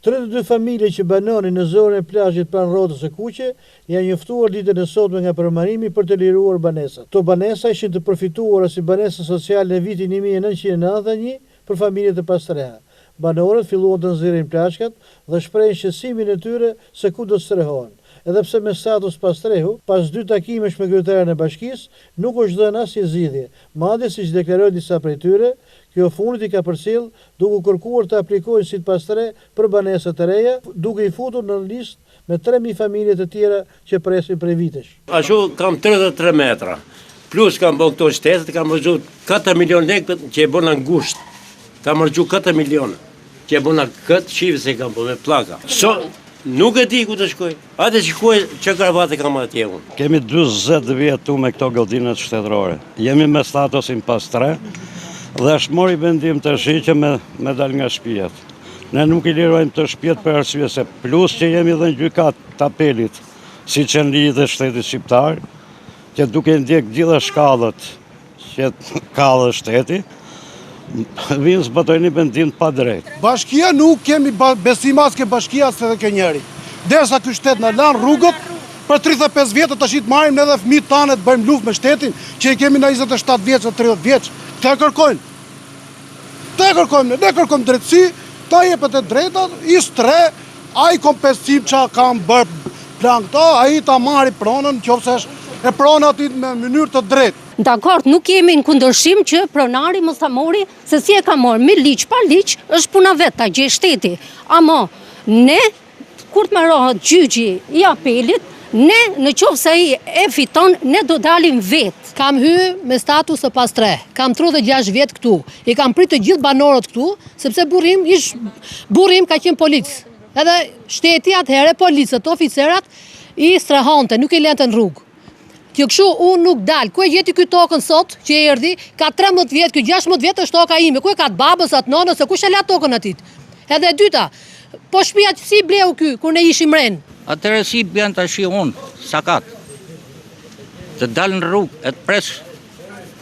32 familje që banonin në zonën e plazhit pranë rrotës së Kuqe janë njoftuar ditën e sotme nga përmarrimi për të liruar banesat. Këto banesa ishin të përfituara si banesa sociale në vitin 1991 për familjet e Pastreha. Banorët filluan të nxjerrin plaçkat dhe shprehin shqetësimin e tyre se ku do të strehohen. Edhe pse me status Pastrehu, pas 2 takimesh me kryetaren e bashkisë, nuk është dhënë asnjë zgjidhje. Madje siç deklarojnë disa prej tyre, kjo fundit i ka përcjell duke kërkuar të aplikojnë si Pastre për banesa të reja, duke i futur në listë me 3000 familje të tjera që presin prej vitesh. Ashtu kam 33 metra, plus kam bën këto shtetet, kam rëgju 4 milion lekë që e bëna ngusht. Kam rëgju 4 milion që e bëna këtë qivë se kam bën me plaka. Nuk e di ku të shkoj. Atë shkoj që kravate kam atje unë. Kemi 40 vjet tu me këto godinat shtetërore. Jemi me statusin Pastre dhe është mori vendim të shi që me dal nga shtëpiat. Ne nuk i lirojmë të shtëpiat për arsye se plus që jemi dhe në gjykat të apelit, si që në lidhë dhe shtetit shqiptar, që duke ndjek gjitha shkallët që ka dhe shteti, vinë zbatojnë një vendim pa drejt. Bashkia nuk kemi besim as ke bashkia se dhe ke njeri. Derisa ky shtet në lanë rrugët, për 35 vjetë të shit marim edhe fëmijët tanë të bëjmë luftë me shtetin, që i kemi në 27 vjeç o 30 vjeç. Këta kërkojnë. Ne kërkojmë drejtësi, ta jepet e drejtat, is 3, a i kompensim që kam bërë plan këta, a i ta marri pronën, qofse është e pronë ati me mënyrë të drejtë. Dakord, nuk jemi në kundërshim që pronari mos ta mori, se si e ka marrë, me liq, pa liq, është puna vetë, ta gjej shteti. Ama, ne, kur të marrohet gjyqi i apelit, ne, në qoftë se ai e fiton, ne do dalim vetë. Kam hyrë me status të Pastre, kam 36 vjet këtu, i kam pritë të gjithë banorët këtu, sepse burrim ka qenë policë. Edhe shteti atëherë, policët, oficerat, i strehonte, nuk i lente në rrugë. Kjo kështu unë nuk dalë, ku e gjeti ky tokën sot që erdhi, ka 13 vjet, ky 16 vjet është toka ime, ku e ka të babës, atë nonës, se kush e la tokën atit. Edhe e dyta, po shtëpia si bleu ky, kur ne ishim ren. Atëherë si bën tash unë, sakat. Të dalë në rrugë, e të pres,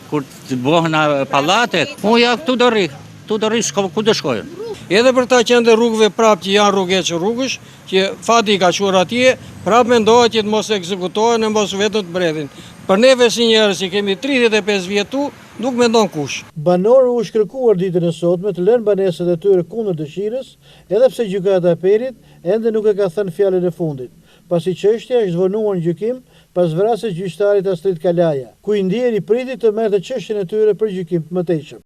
kur të bëhen pallatet, unë ja këtu do rri, ku do shkojnë. Edhe për ta qenë rrugëve prapë që janë rrugëç rrugësh, që fati ka quar atje, prapë mendohet që të mos ekzekutohen e mos vetëm të mbredhin. Për neve si njerëz që kemi 35 vjet tu, nuk mendon kush. Banorët u shkërkuar ditën e sotme të lënë banesat e tyre kundër dëshirës, edhe pse gjykata e apelit ende nuk e ka thënë fjalën e fundit, pasi çështja është vonuar në gjykim pas vrasjes gjyqtarit Astrid Kalaja, ku i ndjeri priti të merrte çështjen e tyre për gjykim të mëtejshëm.